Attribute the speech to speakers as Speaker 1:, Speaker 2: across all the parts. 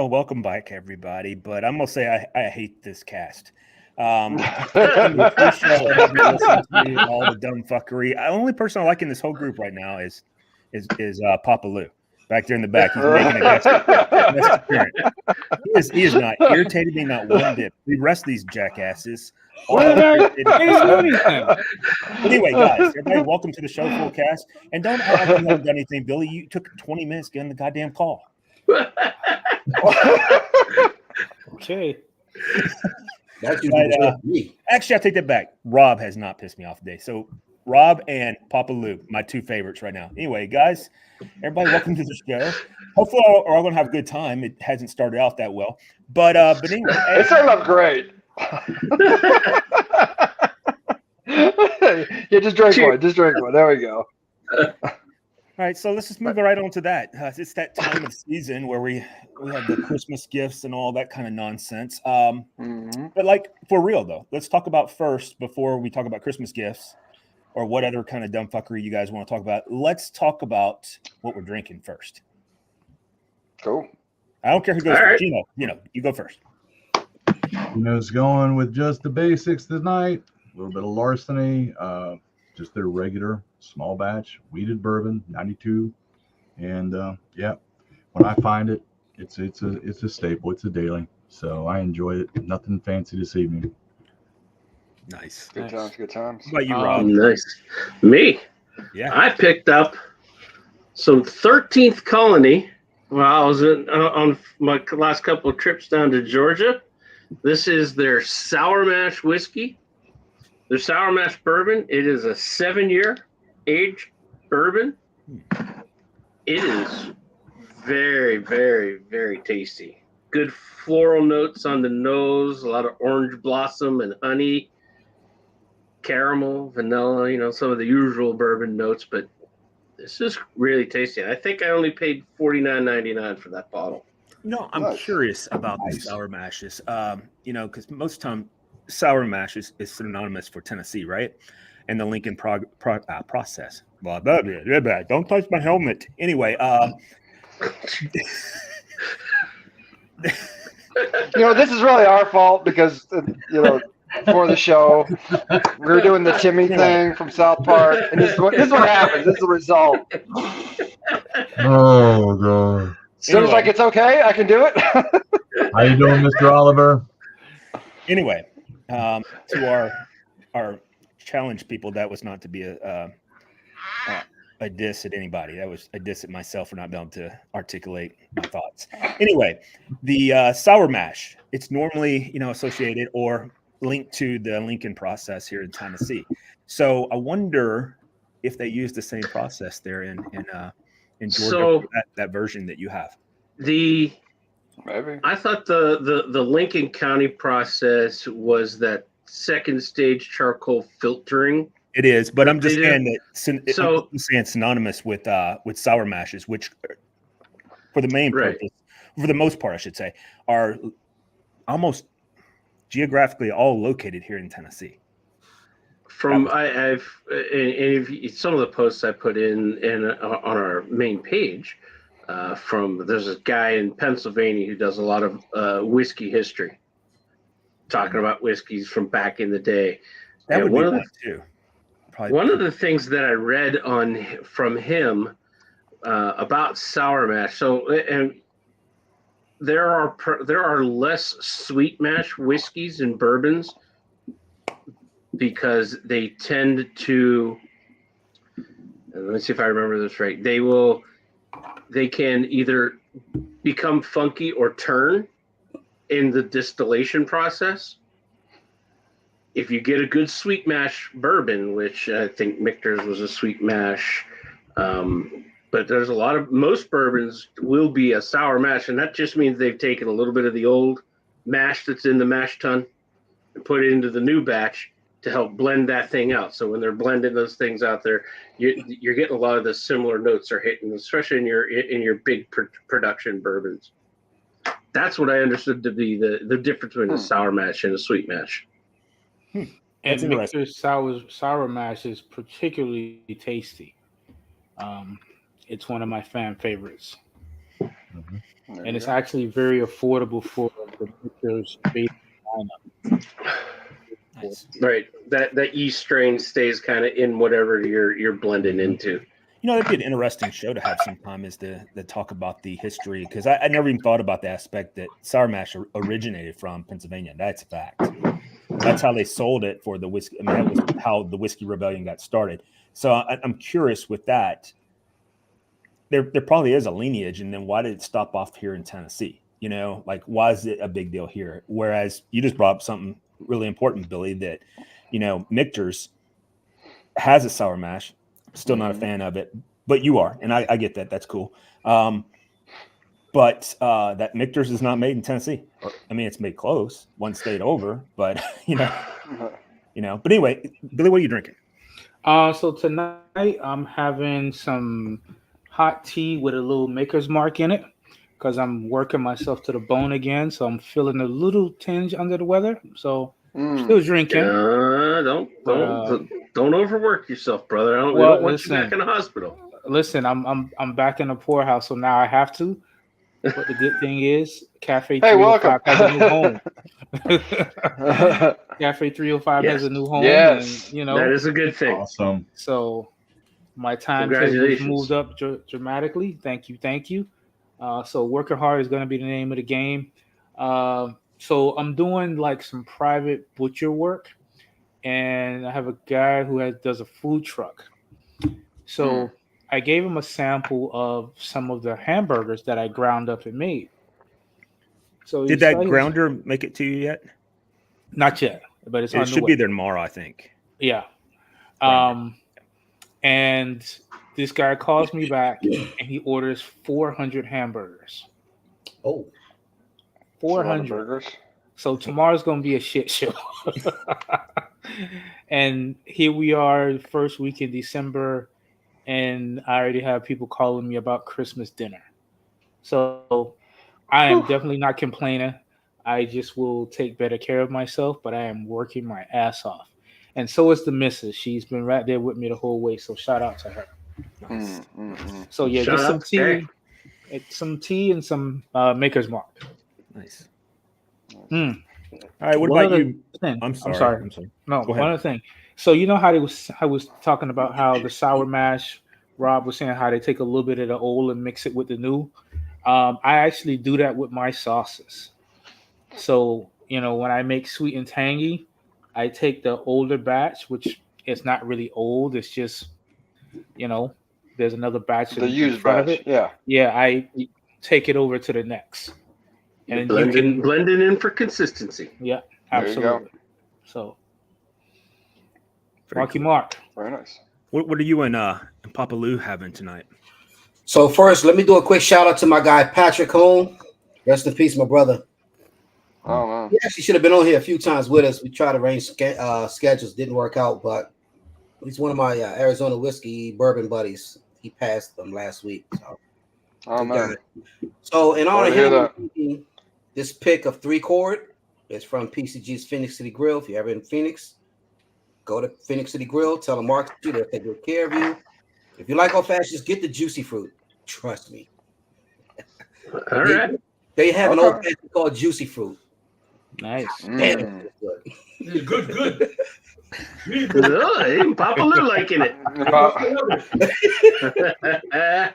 Speaker 1: Well, welcome back, everybody. But I'm gonna say I hate this cast. The first show I ever listened to all the dumb fuckery. The only person I like in this whole group right now is Papa Lou back there in the back. He's making a guest appearance. He is not irritated me not one bit. The rest of these jackasses.
Speaker 2: They didn't do anything.
Speaker 1: Anyway, guys, everybody, welcome to the show, full cast. And don't act like you haven't done anything, Billy. You took 20 minutes getting the goddamn call.
Speaker 2: Okay.
Speaker 1: Actually, I take that back. Rob has not pissed me off today. So Rob and Papa Lou, my two favorites right now. Anyway, guys, everybody, welcome to the show. Hopefully, we're all going to have a good time. It hasn't started out that well, but anyway,
Speaker 3: it started off great. Yeah, just drink one. Just drink one. There we go.
Speaker 1: All right, so let's just move right on to that. It's that time of season where we have the Christmas gifts and all that kind of nonsense. But like for real though, let's talk about first before we talk about Christmas gifts or what other kind of dumb fuckery you guys want to talk about. Let's talk about what we're drinking first.
Speaker 3: Cool.
Speaker 1: I don't care who goes first. Right. You go first.
Speaker 4: Gino's going with just the basics tonight. A little bit of Larceny, just their regular small batch weeded bourbon, 92, and when I find it, it's a staple. It's a daily, so I enjoy it. Nothing fancy this evening.
Speaker 1: Nice.
Speaker 3: Good times. Good times.
Speaker 1: What about you, Rob?
Speaker 5: Nice. Me?
Speaker 1: Yeah.
Speaker 5: I picked up some 13th Colony while I was on my last couple of trips down to Georgia. This is their Sour Mash whiskey. Their Sour Mash bourbon. It is a 7-year aged bourbon. It is very, very, very tasty. Good floral notes on the nose, a lot of orange blossom and honey, caramel, vanilla, some of the usual bourbon notes, but this is really tasty. I think I only paid $49.99 for that bottle.
Speaker 1: I'm curious about the sour mashes. Because most time sour mash is synonymous for Tennessee, right? And the Lincoln process. Blah, blah, blah, blah. Don't touch my helmet. Anyway,
Speaker 3: this is really our fault because for the show we were doing the Timmy thing from South Park, and this is what happens. This is the result.
Speaker 4: Oh god.
Speaker 3: So it's like, it's okay, I can do it.
Speaker 4: How you doing, Mr. Oliver?
Speaker 1: Anyway, to our challenge people, that was not to be a diss at anybody. That was a diss at myself for not being able to articulate my thoughts. Anyway, the sour mash, it's normally associated or linked to the Lincoln process here in Tennessee. So I wonder if they use the same process there in Georgia, so, that version that you have.
Speaker 5: Maybe. I thought the Lincoln County process was that second stage charcoal filtering.
Speaker 1: It is, but I'm just saying that. I'm saying synonymous with sour mashes, which, for the main purpose, for the most part, I should say, are almost geographically all located here in Tennessee.
Speaker 5: I've some of the posts I put in on our main page. There's a guy in Pennsylvania who does a lot of whiskey history, talking about whiskeys from back in the day.
Speaker 1: That would be one too.
Speaker 5: One of the things that I read from him about sour mash. And there are less sweet mash whiskeys and bourbons because they tend to. Let me see if I remember this right. They can either become funky or turn in the distillation process. If you get a good sweet mash bourbon, which I think Michter's was a sweet mash, but there's most bourbons will be a sour mash, and that just means they've taken a little bit of the old mash that's in the mash tun and put it into the new batch to help blend that thing out. So when they're blending those things out there, you're getting a lot of the similar notes are hitting, especially in your big production bourbons. That's what I understood to be the difference between a sour mash and a sweet mash.
Speaker 2: And Michter's sour mash is particularly tasty. It's one of my fan favorites.
Speaker 1: Mm-hmm.
Speaker 2: and it's actually very affordable for the Victor's base lineup.
Speaker 1: Nice.
Speaker 5: Right. That yeast strain stays kind of in whatever you're blending into.
Speaker 1: You know, that'd be an interesting show to have sometime is to talk about the history, because I never even thought about the aspect that sour mash originated from Pennsylvania. That's a fact. That's how they sold it for the whiskey. I mean, that was how the Whiskey Rebellion got started. So I'm curious with that. There probably is a lineage, and then why did it stop off here in Tennessee? You know, like why is it a big deal here? Whereas you just brought up something really important, Billy, that, you know, Michter's has a sour mash. Still not a fan of it, but you are, and I get that. That's cool. But that Michter's is not made in Tennessee. I mean, it's made close, one state over, but you know. But anyway, Billy, what are you drinking?
Speaker 2: So tonight I'm having some hot tea with a little Maker's Mark in it because I'm working myself to the bone again. So I'm feeling a little tinge under the weather. So still drinking.
Speaker 5: Don't overwork yourself, brother. We don't want you back in the hospital.
Speaker 2: Listen, I'm back in the poorhouse, so now I have to. But the good thing is, Cafe 305 has a new home. Cafe 305 has a new home.
Speaker 3: Yes,
Speaker 2: and, you know,
Speaker 5: that is a good thing.
Speaker 4: Awesome.
Speaker 2: So my time has moved up dramatically. Thank you. So working hard is going to be the name of the game. So I'm doing like some private butcher work, and I have a guy who does a food truck. So I gave him a sample of some of the hamburgers that I ground up and made. So
Speaker 1: did that grounder make it to you yet?
Speaker 2: Not yet, but it
Speaker 1: should be there tomorrow, I think.
Speaker 2: Yeah. And this guy calls me back and he orders 400 hamburgers.
Speaker 6: Oh,
Speaker 2: 400 burgers. So tomorrow's going to be a shit show. And here we are, the first week in December, and I already have people calling me about Christmas dinner. So I am definitely not complaining. I just will take better care of myself, but I am working my ass off. And so is the missus. She's been right there with me the whole way. So shout out to her. Nice. So yeah, just some tea and some Maker's Mark.
Speaker 1: Nice. All right. What about you? I'm sorry.
Speaker 2: No, one other thing. So you know how I was talking about how the sour mash, Rob was saying how they take a little bit of the old and mix it with the new. I actually do that with my sauces. So, you know, when I make sweet and tangy, I take the older batch, which is not really old. It's just, you know, there's another batch.
Speaker 3: The used batch. Yeah.
Speaker 2: Yeah. I take it over to the next.
Speaker 5: And blending in for consistency.
Speaker 2: Yeah, absolutely. So, Marky Mark.
Speaker 3: Very nice.
Speaker 1: What are you and Papa Lou having tonight?
Speaker 6: So first, let me do a quick shout out to my guy Patrick Home. Rest in peace, my brother.
Speaker 3: Oh man.
Speaker 6: He actually should have been on here a few times with us. We tried to arrange schedules, didn't work out, but he's one of my Arizona whiskey bourbon buddies. He passed them last week. So.
Speaker 3: Oh man.
Speaker 6: So in honor of him, this pick of 3 Chord is from PCG's Phoenix City Grill. If you're ever in Phoenix, go to Phoenix City Grill. Tell them Mark, they'll take good care of you. If you like old fashions, get the juicy fruit. Trust me.
Speaker 5: All right.
Speaker 6: They have an old fashioned called juicy fruit.
Speaker 2: Nice.
Speaker 6: Damn,
Speaker 5: good. Even Papa Lou liking it.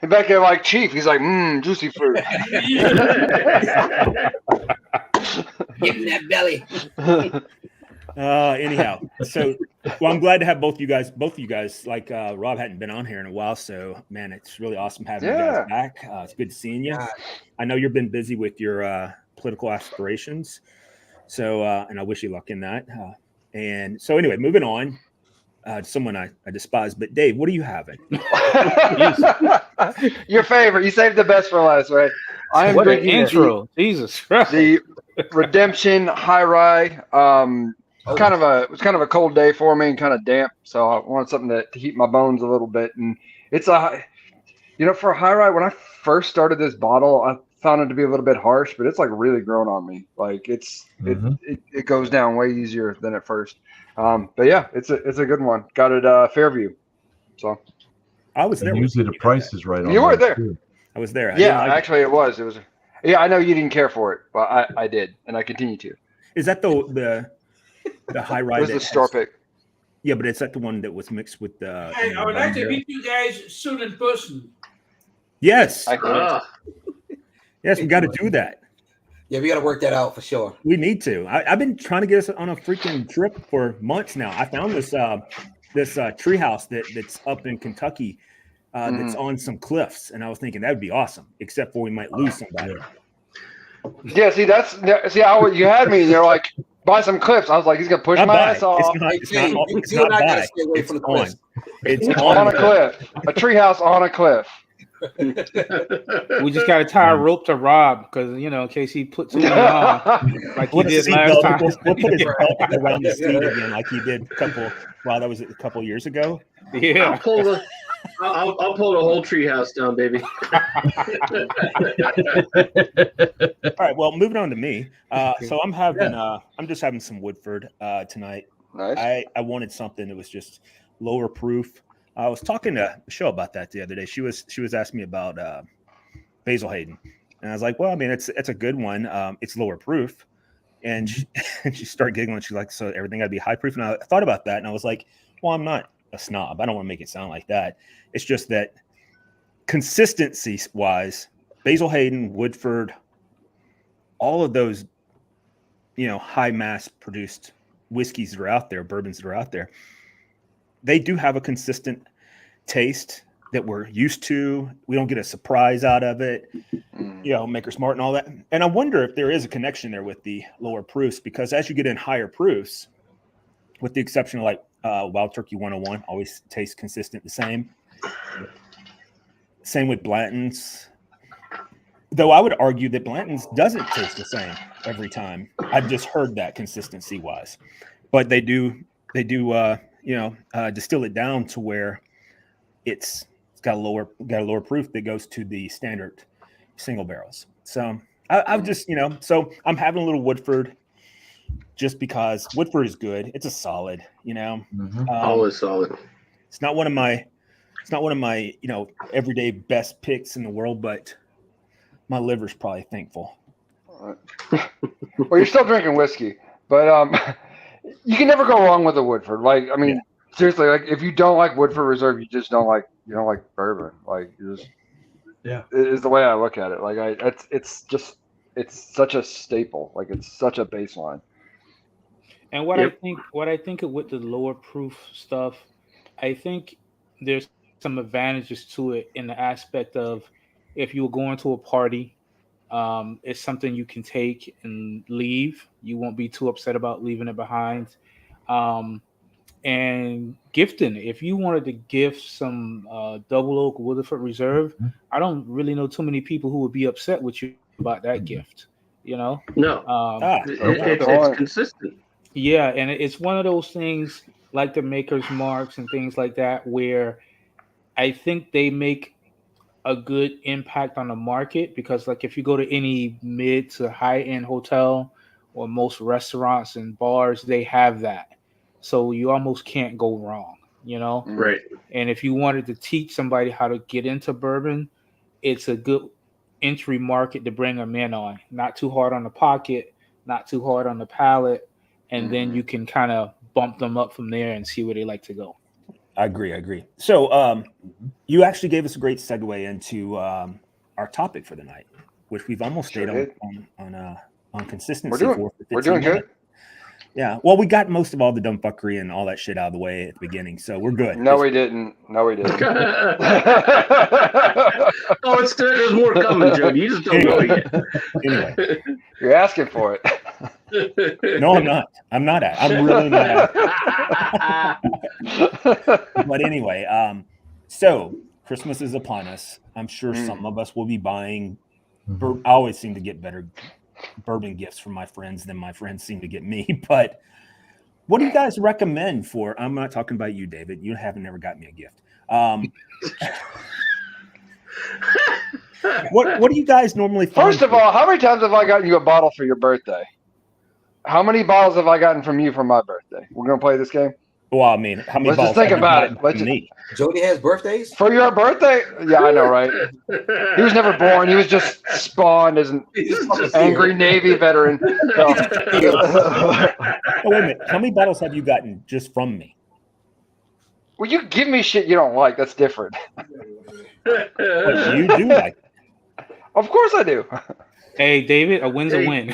Speaker 3: Back there like Chief, he's like, juicy fruit.
Speaker 6: Get in that belly.
Speaker 1: Anyhow, so I'm glad to have both of you guys. Like Rob hadn't been on here in a while, so man, it's really awesome having you guys back. It's good seeing you. I know you've been busy with your political aspirations, so and I wish you luck in that. And so anyway, moving on. Someone I despise, but Dave, what are you having?
Speaker 3: Your favorite. You saved the best for last, right? I'm
Speaker 2: what an intro. Jesus Christ.
Speaker 3: The Redemption High Rye. It was kind of a cold day for me and kind of damp, so I wanted something to heat my bones a little bit. And it's for a high rye, when I first started this bottle, I found it to be a little bit harsh, but it's like really grown on me. Like it goes down way easier than at first. But yeah, it's a good one. Got it Fairview. So
Speaker 1: I was there.
Speaker 4: Usually the price is right on.
Speaker 3: You were there.
Speaker 4: Too.
Speaker 1: I was there.
Speaker 3: Yeah, actually it was. Yeah, I know you didn't care for it, but I did, and I continue to.
Speaker 1: Is that the high
Speaker 3: It
Speaker 1: rye?
Speaker 3: was
Speaker 1: that
Speaker 3: the store
Speaker 1: has-
Speaker 3: pick.
Speaker 1: Yeah, but it's that the one that was mixed with the.
Speaker 7: Hey, I would like to meet you guys soon in person.
Speaker 1: Yes,
Speaker 3: I agree.
Speaker 1: yes, we got to do that.
Speaker 6: Yeah, we got to work that out for sure.
Speaker 1: We need to. I've been trying to get us on a freaking trip for months now. I found this treehouse that's up in Kentucky that's on some cliffs, and I was thinking that would be awesome. Except for we might lose somebody.
Speaker 3: Yeah, see, you had me, and you're like, buy some clips. I was like, he's gonna push
Speaker 1: Not
Speaker 3: my
Speaker 1: buy.
Speaker 3: ass off.
Speaker 1: It's not
Speaker 6: You and I gotta
Speaker 1: buy.
Speaker 6: stay away
Speaker 1: It's
Speaker 6: from the
Speaker 1: on.
Speaker 6: cliffs.
Speaker 1: It's
Speaker 3: On a cliff, a treehouse on a cliff.
Speaker 2: We just got to tie a rope to Rob because in case he puts it on like he
Speaker 1: We'll
Speaker 2: did
Speaker 1: seat
Speaker 2: last
Speaker 1: belt.
Speaker 2: time.
Speaker 1: We'll put his belt around the seat again, like he did that was a couple years ago.
Speaker 2: Yeah.
Speaker 5: I'll pull the whole treehouse down, baby.
Speaker 1: All right. Well, moving on to me. So I'm just having some Woodford tonight.
Speaker 3: Nice.
Speaker 1: I wanted something that was just lower proof. I was talking to Michelle about that the other day. She was asking me about Basil Hayden, and I was like, well, I mean, it's a good one. It's lower proof, and she started giggling. She's like, so everything got to be high proof. And I thought about that, and I was like, well, I'm not a snob. I don't want to make it sound like that. It's just that consistency wise, Basil Hayden, Woodford, all of those, high mass produced whiskeys that are out there, bourbons that are out there, they do have a consistent taste that we're used to. We don't get a surprise out of it, Maker's Mark and all that. And I wonder if there is a connection there with the lower proofs, because as you get in higher proofs, with the exception of like Wild Turkey 101, always tastes consistent the same. Same with Blanton's. Though I would argue that Blanton's doesn't taste the same every time. I've just heard that consistency wise, but they do distill it down to where it's got a lower proof that goes to the standard single barrels. So I've just, so I'm having a little Woodford just because Woodford is good. It's a solid,
Speaker 5: Always solid.
Speaker 1: It's not one of my everyday best picks in the world, but my liver's probably thankful.
Speaker 3: Well, you're still drinking whiskey, but you can never go wrong with a Woodford. Like, I mean, seriously, like if you don't like Woodford Reserve, you don't like bourbon. Like, is the way I look at it. Like, it's such a staple. Like, it's such a baseline.
Speaker 2: And what I think with the lower proof stuff, I think there's some advantages to it in the aspect of if you were going to a party, it's something you can take and leave. You won't be too upset about leaving it behind. And gifting, if you wanted to gift some Double Oak Woodford Reserve, I don't really know too many people who would be upset with you about that gift.
Speaker 5: No,
Speaker 3: it's
Speaker 5: consistent.
Speaker 2: Yeah, and it's one of those things like the Maker's Marks and things like that where I think they make a good impact on the market, because like if you go to any mid to high end hotel or most restaurants and bars, they have that. So you almost can't go wrong,
Speaker 5: Right.
Speaker 2: And if you wanted to teach somebody how to get into bourbon, it's a good entry market to bring them in on. Not too hard on the pocket, not too hard on the palate. And then you can kind of bump them up from there and see where they like to go.
Speaker 1: I agree. So you actually gave us a great segue into our topic for the night, which we've almost stayed on consistency.
Speaker 3: We're doing good.
Speaker 1: Yeah. Well, we got most of all the dumb fuckery and all that shit out of the way at the beginning, so we're good.
Speaker 3: No, we didn't.
Speaker 5: Oh, there's more coming, Joe. You just don't know it yet.
Speaker 1: Anyway,
Speaker 3: you're asking for it.
Speaker 1: No, I'm not. I'm really not. But anyway, so Christmas is upon us. I'm sure some of us will be buying. I always seem to get better bourbon gifts from my friends than my friends seem to get me. But what do you guys recommend for? I'm not talking about you, David. You haven't never got me a gift. What do you guys normally find?
Speaker 3: First of all, how many times have I gotten you a bottle for your birthday? How many bottles have I gotten from you for my birthday? We're gonna play this game.
Speaker 1: Well, I mean, how many
Speaker 3: Let's just
Speaker 1: balls
Speaker 3: think
Speaker 1: have you
Speaker 3: about
Speaker 1: gotten
Speaker 3: it. Let's
Speaker 1: from
Speaker 3: just,
Speaker 1: me?
Speaker 6: Jody has birthdays.
Speaker 3: for your birthday? Yeah, I know, right? He was never born. He was just spawned as an
Speaker 6: He's fucking
Speaker 3: angry Navy veteran. So,
Speaker 1: Oh, wait a minute. How many bottles have you gotten just from me?
Speaker 3: well, you give me shit you don't like. That's different.
Speaker 1: But you do like it.
Speaker 3: Of course I do.
Speaker 2: Hey, David, a win's a win.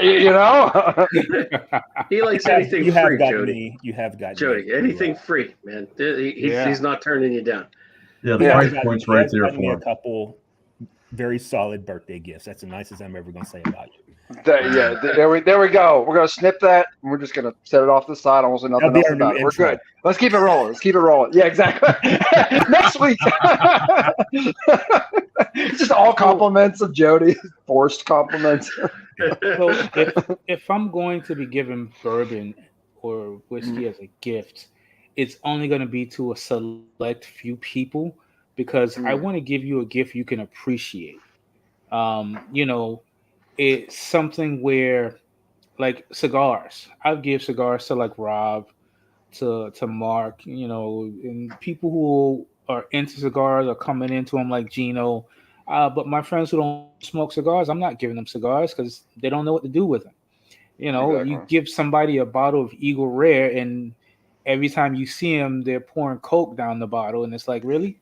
Speaker 3: You know?
Speaker 5: He likes anything
Speaker 1: You have
Speaker 5: free,
Speaker 1: gotten
Speaker 5: Jody.
Speaker 1: me. You have gotten
Speaker 5: Jody,
Speaker 1: me to,
Speaker 5: anything free, man.
Speaker 2: Yeah.
Speaker 5: He's not turning you down.
Speaker 4: Yeah, the
Speaker 3: Yeah.
Speaker 4: price
Speaker 1: gotten-
Speaker 4: point's
Speaker 1: he
Speaker 4: right
Speaker 1: has
Speaker 4: there
Speaker 1: gotten me
Speaker 4: for
Speaker 1: a
Speaker 4: him.
Speaker 1: couple very solid birthday gifts. That's the nicest I'm ever going to say about you.
Speaker 3: There we go. We're gonna snip that, and we're just gonna set it off the side. Almost nothing
Speaker 1: That'll be
Speaker 3: else
Speaker 1: our new
Speaker 3: about it. We're
Speaker 1: intro.
Speaker 3: good. Let's keep it rolling. Let's keep it rolling. Yeah, exactly. Next week. It's just all compliments of Jody, forced compliments.
Speaker 2: So if I'm going to be giving bourbon or whiskey as a gift, it's only going to be to a select few people because I want to give you a gift you can appreciate. You know, it's something where like cigars. I'll give cigars to like Rob, to Mark, you know, and people who are into cigars are coming into them like Gino. But my friends who don't smoke cigars, I'm not giving them cigars because they don't know what to do with them. You know, you
Speaker 3: Exactly.
Speaker 2: give somebody a bottle of Eagle Rare, and every time you see them, they're pouring Coke down the bottle, and it's like, really?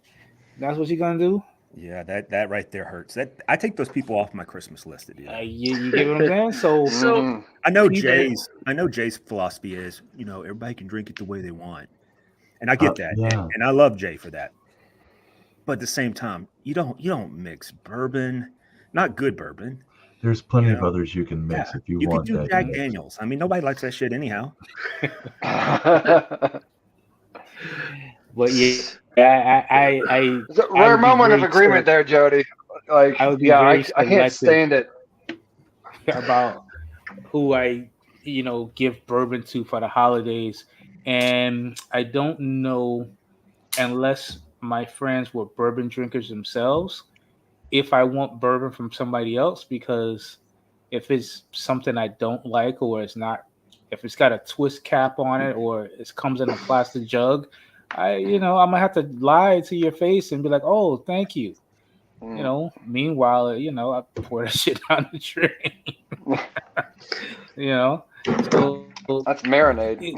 Speaker 2: That's what you're gonna do?
Speaker 1: Yeah, that right there hurts. That I take those people off my Christmas list to do that.
Speaker 2: You get what I'm saying? So
Speaker 3: Mhm.
Speaker 1: I know
Speaker 2: people-
Speaker 1: Jay's philosophy is, you know, everybody can drink it the way they want. And I get that.
Speaker 4: Yeah.
Speaker 1: And I love Jay for that. But at the same time, you don't mix bourbon, not good bourbon.
Speaker 4: There's plenty
Speaker 1: You
Speaker 4: of
Speaker 1: know?
Speaker 4: others you can mix if you
Speaker 1: You could
Speaker 4: want
Speaker 1: do
Speaker 4: that.
Speaker 1: Jack
Speaker 4: mix.
Speaker 1: Daniels. I mean, nobody likes that shit anyhow.
Speaker 2: but yeah, I
Speaker 3: It's a
Speaker 2: I
Speaker 3: rare
Speaker 2: would be
Speaker 3: moment of
Speaker 2: very
Speaker 3: agreement there, Jody. Like,
Speaker 2: I would be
Speaker 3: yeah,
Speaker 2: very
Speaker 3: I can't
Speaker 2: selective.
Speaker 3: stand it.
Speaker 2: About who I, you know, give bourbon to for the holidays. And I don't know, unless my friends were bourbon drinkers themselves, if I want bourbon from somebody else, because if it's something I don't like, or it's not, if it's got a twist cap on it, or it comes in a plastic jug, I'm gonna have to lie to your face and be like, oh, thank you. You know, meanwhile, I pour that shit down the drain. You know, so
Speaker 3: That's marinade.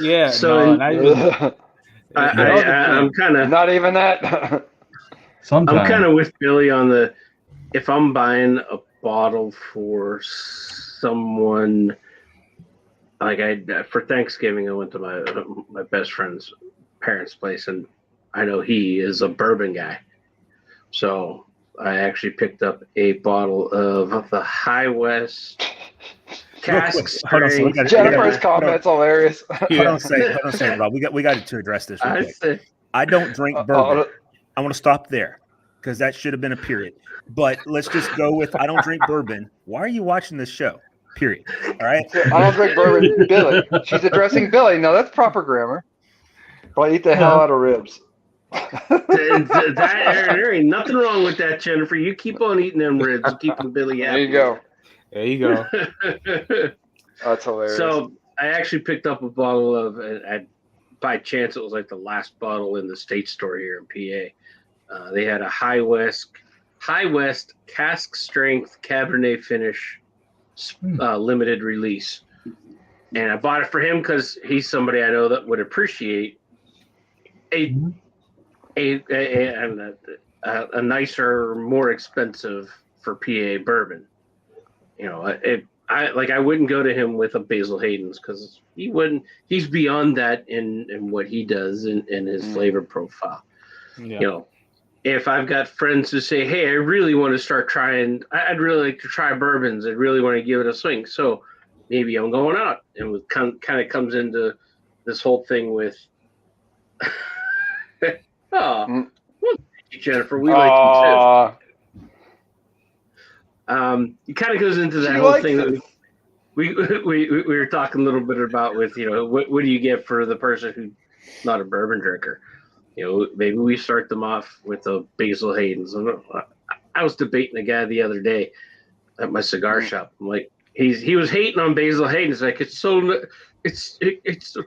Speaker 2: yeah.
Speaker 5: So
Speaker 2: not even.
Speaker 5: I'm kind of
Speaker 3: Not even that.
Speaker 4: Sometimes.
Speaker 5: I'm kind of with Billy on the, if I'm buying a bottle for someone, like for Thanksgiving, I went to my best friend's parents' place, and I know he is a bourbon guy, so I actually picked up a bottle of the High West cask
Speaker 1: Hold on, so we
Speaker 5: strength.
Speaker 1: gotta-
Speaker 3: Jennifer's comment's hilarious.
Speaker 1: Hold on a second, Rob. We got to address this real quick. I don't drink bourbon. I want to stop there because that should have been a period. But let's just go with I don't drink bourbon. Why are you watching this show? Period. All right.
Speaker 3: I don't drink bourbon. Billy. She's addressing Billy. No, that's proper grammar. Probably eat the hell out of ribs.
Speaker 5: There ain't nothing wrong with that, Jennifer. You keep on eating them ribs, keeping Billy happy.
Speaker 3: There you go. That's hilarious.
Speaker 5: So I actually picked up a bottle of, by chance, it was like the last bottle in the state store here in PA. They had a High West cask strength Cabernet finish limited release, and I bought it for him because he's somebody I know that would appreciate a nicer, more expensive for PA bourbon. You know, I wouldn't go to him with a Basil Hayden's because he's beyond that in what he does in his flavor profile.
Speaker 2: Yeah.
Speaker 5: You know, if I've got friends who say, hey, I really want to start trying, I'd really like to try bourbons. I'd really want to give it a swing. So maybe I'm going out, and it kind of comes into this whole thing with, well, Jennifer, we like you too. It kind of goes into that whole thing that we were talking a little bit about with, what do you get for the person who's not a bourbon drinker? Maybe we start them off with a Basil Hayden's. I was debating a guy the other day at my cigar shop. I'm like, he was hating on Basil Hayden. It's like it's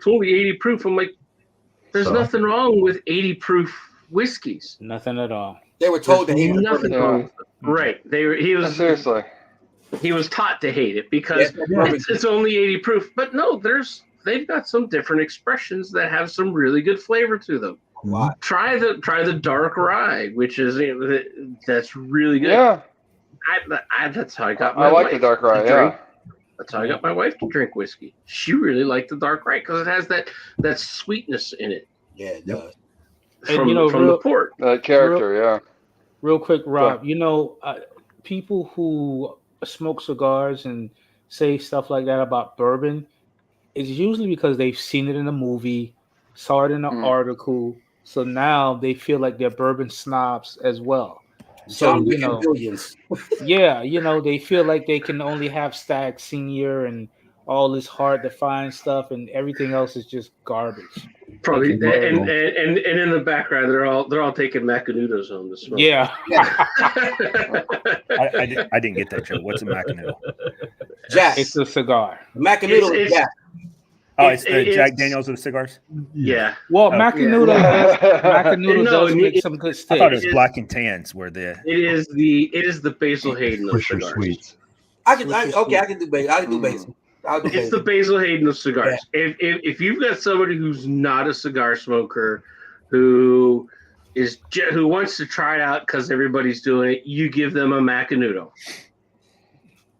Speaker 5: only 80 proof. I'm like, there's nothing wrong with 80 proof whiskeys.
Speaker 2: Nothing at all.
Speaker 6: They were told to hate the
Speaker 5: nothing
Speaker 6: bourbon.
Speaker 5: wrong. Right.
Speaker 3: Seriously.
Speaker 5: He was taught to hate it because it's only 80 proof. But no, they've got some different expressions that have some really good flavor to them.
Speaker 6: Wow.
Speaker 5: Try the dark rye, which is that's really good.
Speaker 3: Yeah.
Speaker 5: That's how I got my
Speaker 3: I like
Speaker 5: wife
Speaker 3: the dark rye.
Speaker 5: to drink.
Speaker 3: Yeah.
Speaker 5: That's how I got my wife to drink whiskey. She really liked the dark rye because it has that sweetness in it.
Speaker 6: Yeah, it does.
Speaker 5: From,
Speaker 2: And,
Speaker 5: from the port.
Speaker 3: That character. Yeah.
Speaker 2: Real quick, Rob, people who smoke cigars and say stuff like that about bourbon, it's usually because they've seen it in a movie, saw it in an article, so now they feel like they're bourbon snobs as well. So,
Speaker 6: billions.
Speaker 2: Yeah, they feel like they can only have Stag Senior and all this hard to find stuff, and everything else is just garbage.
Speaker 5: Probably, and in the background, they're all taking Macanudos home to smoke.
Speaker 2: Yeah.
Speaker 1: I didn't get that joke. What's a Macanudo?
Speaker 6: Jack.
Speaker 2: It's a cigar.
Speaker 6: Macanudo is Jack.
Speaker 1: Oh, it's the Jack Daniels of cigars?
Speaker 5: Yeah.
Speaker 2: Well, Macanudo does make some good sticks.
Speaker 1: I thought it was Black and Tans where the
Speaker 5: It is the Basil Hayden of cigars.
Speaker 4: Sweets.
Speaker 6: I can do Basil. I'll do Basil.
Speaker 5: It's the Basil Hayden of cigars. Yeah. If you've got somebody who's not a cigar smoker, who wants to try it out because everybody's doing it, you give them a Macanudo.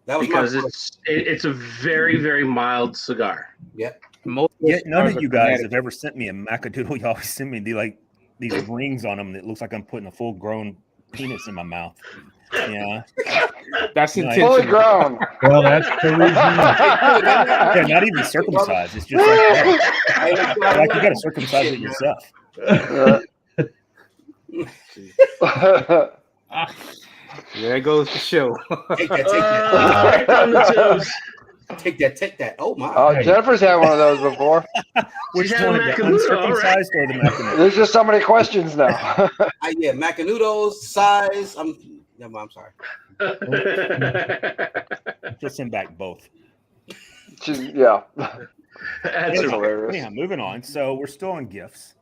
Speaker 5: Because it's a very, very mild cigar.
Speaker 6: Yep.
Speaker 1: None of you guys have ever sent me a Macanudo. You always send me these rings on them that looks like I'm putting a full-grown penis in my mouth. Yeah,
Speaker 2: that's intentional.
Speaker 3: Fully grown.
Speaker 4: Well, that's the reason.
Speaker 1: Yeah, not even circumcised. It's just like you got to circumcise it yourself.
Speaker 2: There goes the show.
Speaker 6: Take that. Take that. Oh my!
Speaker 3: Oh, Jennifer's had one of those before.
Speaker 1: Which one, the uncircumcised or the Macanudo?
Speaker 3: There's just so many questions now.
Speaker 6: Yeah, Macanudos, size. I'm sorry.
Speaker 1: Just send back both.
Speaker 3: Yeah.
Speaker 5: That's hilarious.
Speaker 1: Anyhow, moving on. So we're still on gifts.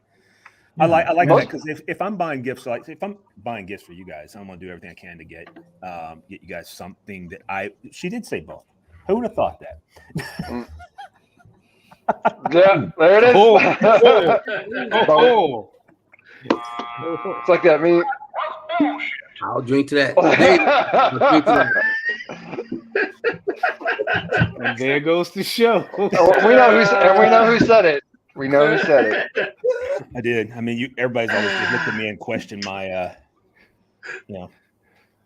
Speaker 1: I like that because if I'm buying gifts, like if I'm buying gifts for you guys, I'm gonna do everything I can to get you guys something that she did say both. Who would have thought that?
Speaker 3: Yeah, there it is.
Speaker 2: Oh.
Speaker 3: It's like that meme.
Speaker 6: I'll drink to that.
Speaker 2: And there goes the show.
Speaker 3: We know who said it. We know who said it.
Speaker 1: I did. I mean, everybody's always just looked at me and questioned my,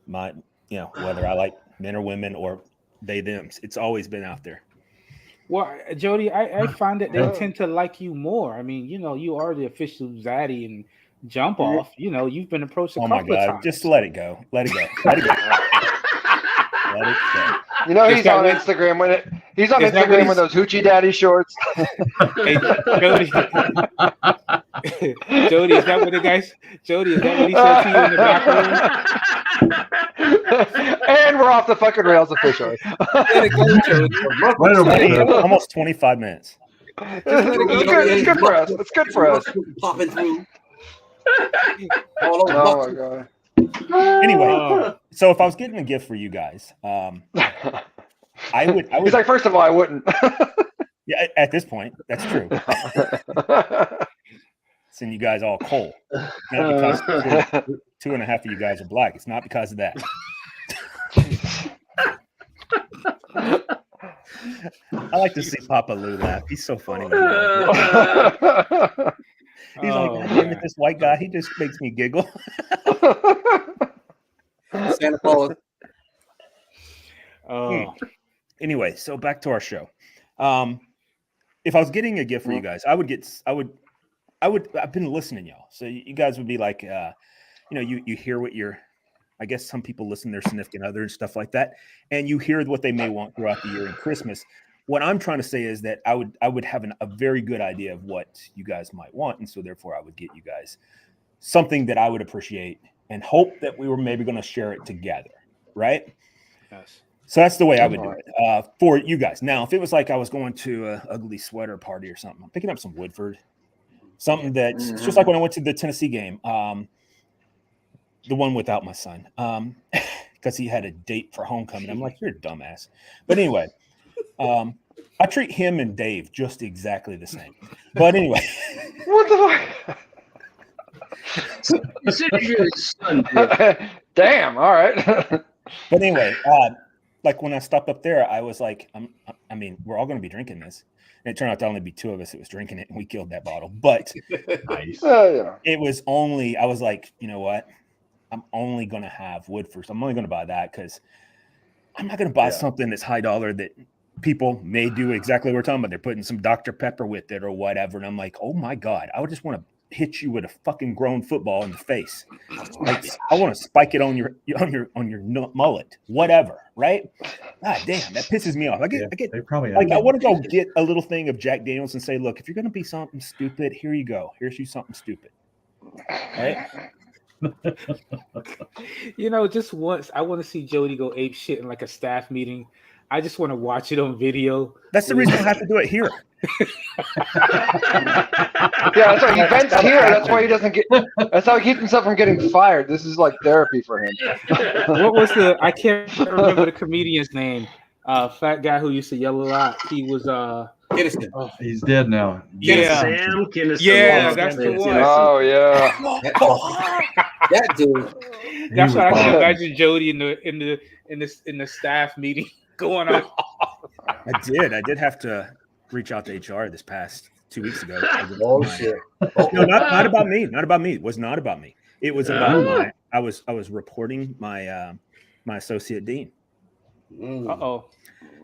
Speaker 1: whether I like men or women or they thems. It's always been out there.
Speaker 2: Well, Jody, I find that they tend to like you more. I mean, you are the official zaddy and jump off. You've been approached a couple of times.
Speaker 1: Just let it go. Let it go. Let it go. Let it go.
Speaker 3: He's on Instagram with those hoochie daddy shorts.
Speaker 2: Hey, Jody, is that what he said to you in the back room?
Speaker 3: And we're off the fucking rails officially.
Speaker 1: Almost 25 minutes.
Speaker 3: It's good for us. It's good for us.
Speaker 6: Popping through.
Speaker 3: Oh my god.
Speaker 1: Anyway, so if I was getting a gift for you guys, I would.
Speaker 3: He's like, first of all, I wouldn't.
Speaker 1: Yeah, at this point, that's true. Send you guys all coal. Not because 2.5 of you guys are black. It's not because of that. I like to see Papa Lou laugh. He's so funny. He's like, damn it, this white guy, he just makes me giggle.
Speaker 6: Santa Paula.
Speaker 1: Anyway, so back to our show. If I was getting a gift for you guys, I've been listening, y'all. So you guys would be like, you hear what I guess some people listen to their significant other and stuff like that, and you hear what they may want throughout the year and Christmas. What I'm trying to say is that I would have a very good idea of what you guys might want, and so therefore I would get you guys something that I would appreciate and hope that we were maybe going to share it together, right?
Speaker 2: Yes.
Speaker 1: So that's the way I would do it for you guys. Now, if it was like I was going to a ugly sweater party or something, I'm picking up some Woodford, something that's it's just like when I went to the Tennessee game, the one without my son, because he had a date for homecoming. I'm like, you're a dumbass. But anyway, I treat him and Dave just exactly the same. But anyway,
Speaker 3: What the fuck?
Speaker 5: Consider your son, dude.
Speaker 3: Damn. All right.
Speaker 1: But anyway, like when I stopped up there, I was like, I mean, we're all going to be drinking this. And it turned out to only be two of us that was drinking it, and we killed that bottle. But
Speaker 4: Nice.
Speaker 3: Yeah.
Speaker 1: it was only, I was like, you know what? I'm only going to have Woodford. I'm only going to buy that because I'm not going to buy something that's high dollar that people may do exactly what we're talking about. They're putting some Dr. Pepper with it or whatever. And I'm like, oh my God, I would just want to hit you with a fucking grown football in the face. Like, I want to spike it on your mullet, whatever, right? God damn, that pisses me off. I get
Speaker 4: They probably
Speaker 1: like, I want to go get a little thing of Jack Daniels and say, look, if you're going to be something stupid, here you go. Here's you something stupid. Right?
Speaker 2: Just once, I want to see Jody go ape shit in like a staff meeting. I just want to watch it on video.
Speaker 1: That's the reason I have to do it here.
Speaker 3: Yeah, that's why he vents here. That's why he doesn't get. That's how he keeps himself from getting fired. This is like therapy for him.
Speaker 2: What was I can't remember the comedian's name. Fat guy who used to yell a lot. He was
Speaker 6: Kinnison.
Speaker 4: He's dead now.
Speaker 2: Yeah.
Speaker 5: Sam Kinison.
Speaker 2: Yeah, that's the one.
Speaker 3: Oh yeah.
Speaker 6: That dude.
Speaker 2: That's what I can
Speaker 4: wild.
Speaker 2: imagine Jody in the staff meeting going on.
Speaker 1: I did have to reach out to HR this past 2 weeks ago.
Speaker 6: Oh shit.
Speaker 1: No, not about me. Not about me. It was not about me. It was about I was reporting my my associate dean.
Speaker 2: Uh-oh.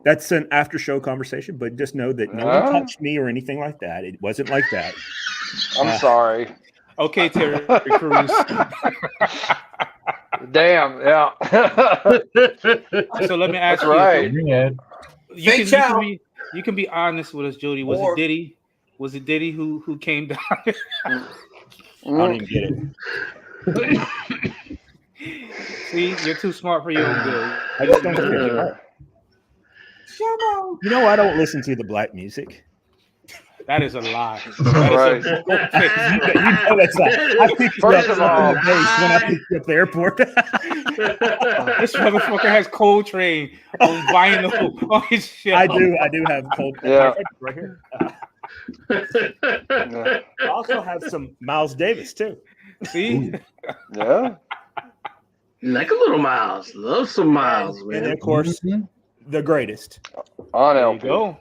Speaker 1: That's an after show conversation, but just know that no one touched me or anything like that. It wasn't like that.
Speaker 3: I'm sorry.
Speaker 2: Okay, Terry Crews.
Speaker 3: Damn. Yeah.
Speaker 2: So let me ask
Speaker 3: That's right.
Speaker 2: You can be honest with us, Jody. Was it Diddy? Was it Diddy who came down?
Speaker 1: I don't even get it.
Speaker 2: See, you're too smart for your own good.
Speaker 1: I just don't get it. You know, I don't listen to the black music.
Speaker 2: That is a lie.
Speaker 3: Right.
Speaker 1: You know that's not. I picked you up
Speaker 3: First of all-
Speaker 1: on the base when I picked you up at the airport.
Speaker 2: This motherfucker has Coltrane on vinyl on his show.
Speaker 1: I do have cold.
Speaker 3: Yeah.
Speaker 1: Right here.
Speaker 3: Yeah.
Speaker 1: I also have some Miles Davis too.
Speaker 2: See?
Speaker 3: Yeah.
Speaker 5: Like a little Miles. Love some Miles,
Speaker 1: And then,
Speaker 5: man.
Speaker 1: of course, the greatest.
Speaker 3: On
Speaker 2: There you
Speaker 3: LP.
Speaker 2: go.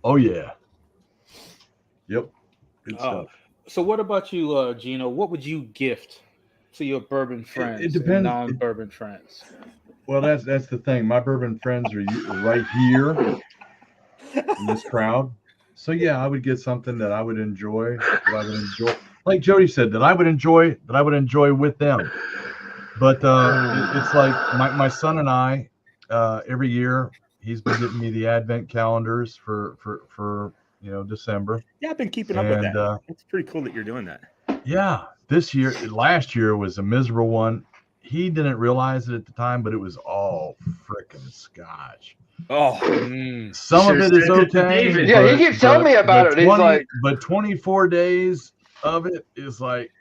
Speaker 4: Oh yeah. Yep. Good stuff.
Speaker 2: So what about you, Gino? What would you gift to your bourbon friends
Speaker 4: It
Speaker 2: and
Speaker 4: depends.
Speaker 2: non-bourbon friends?
Speaker 4: Well, that's the thing. My bourbon friends are right here in this crowd. So yeah, I would get something that I would enjoy. Like Jody said, that I would enjoy with them. But it's like my son and I, every year he's been getting me the advent calendars for December.
Speaker 1: Yeah, I've been keeping up with
Speaker 4: And,
Speaker 1: that. It's pretty cool that you're doing that.
Speaker 4: Yeah, last year was a miserable one. He didn't realize it at the time, but it was all frickin' scotch.
Speaker 1: Oh,
Speaker 4: Some of it is
Speaker 5: Should've sent it to
Speaker 4: okay.
Speaker 5: David.
Speaker 3: Yeah, he keeps telling me about it. He's like,
Speaker 4: but 24 days of it is like,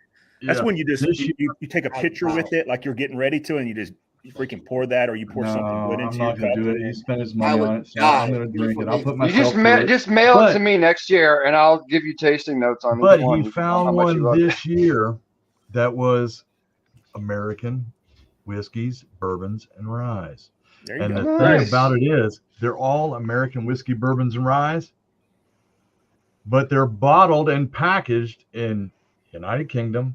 Speaker 1: that's
Speaker 4: yeah,
Speaker 1: when you just
Speaker 4: this
Speaker 1: you take a picture with it, like you're getting ready to, and you just freaking pour that, or you pour something
Speaker 4: No,
Speaker 1: good
Speaker 4: I'm
Speaker 1: into
Speaker 4: not
Speaker 1: your
Speaker 4: gonna
Speaker 1: cup.
Speaker 4: do it. He spent his money
Speaker 6: would
Speaker 4: on it, so
Speaker 6: die.
Speaker 4: I'm gonna drink it. I'll put
Speaker 3: you
Speaker 4: myself through it.
Speaker 3: just mail it
Speaker 4: But-
Speaker 3: to me next year, and I'll give you tasting notes on
Speaker 4: But
Speaker 3: each one.
Speaker 4: he
Speaker 3: on
Speaker 4: found
Speaker 3: how much you
Speaker 4: one
Speaker 3: love it.
Speaker 4: this year that was American whiskeys, bourbons, and ryes.
Speaker 1: There you
Speaker 4: And
Speaker 1: go.
Speaker 4: the
Speaker 3: Nice.
Speaker 4: thing about it is, they're all American whiskey, bourbons, and ryes, but they're bottled and packaged in United Kingdom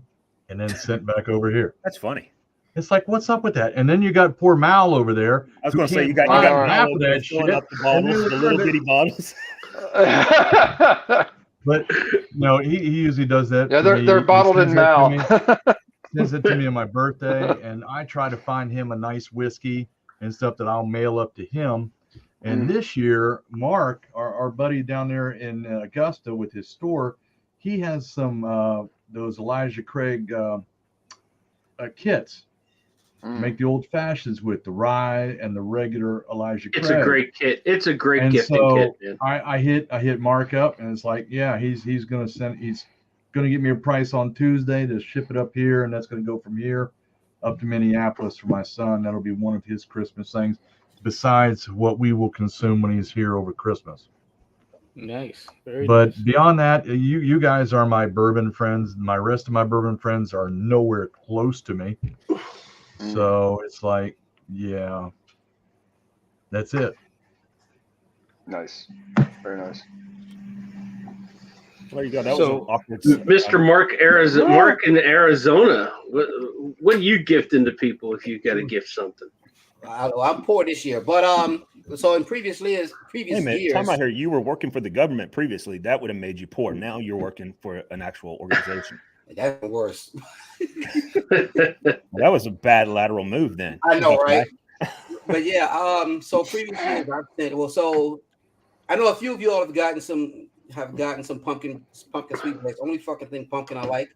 Speaker 4: and then sent back over here.
Speaker 1: That's funny.
Speaker 4: It's like, what's up with that? And then you got poor Mal over there.
Speaker 1: I was
Speaker 4: who
Speaker 1: going to say you
Speaker 4: can't
Speaker 1: got
Speaker 4: find half of that
Speaker 1: filling
Speaker 4: shit.
Speaker 1: up the bottles, the little bitty bottles.
Speaker 4: But no, he usually does that.
Speaker 3: Yeah,
Speaker 4: for me.
Speaker 3: they're
Speaker 4: He
Speaker 3: bottled
Speaker 4: sends
Speaker 3: in
Speaker 4: that to
Speaker 3: Mal.
Speaker 4: me. Sends it to me on my birthday, and I try to find him a nice whiskey and stuff that I'll mail up to him. And this year, Mark, our buddy down there in Augusta with his store, he has some those Elijah Craig kits. Make the old fashions with the rye and the regular Elijah Craig.
Speaker 5: It's a great kit. It's a great
Speaker 4: And
Speaker 5: gifting
Speaker 4: so
Speaker 5: kit, man.
Speaker 4: I hit Mark up, and it's like, yeah, he's gonna get me a price on Tuesday to ship it up here, and that's gonna go from here up to Minneapolis for my son. That'll be one of his Christmas things, besides what we will consume when he's here over Christmas.
Speaker 2: Nice. Very
Speaker 4: But
Speaker 2: nice.
Speaker 4: beyond that, you guys are my bourbon friends. My rest of my bourbon friends are nowhere close to me. So it's like, yeah, that's it.
Speaker 3: Nice. Very nice.
Speaker 1: There you go. That
Speaker 2: So-
Speaker 1: was an awkward.
Speaker 5: Mr. Mark in Arizona. What are you gifting to people if you got to gift something?
Speaker 6: I'm poor this year, but so in previous years,
Speaker 1: Hey man, time out here. You were working for the government previously. That would have made you poor. Now you're working for an actual organization.
Speaker 6: that's worse.
Speaker 1: That was a bad lateral move then.
Speaker 6: I know, right? But yeah, so previous years I've said, well, so I know a few of you all have gotten some pumpkin sweet breads. Only fucking thing pumpkin I like.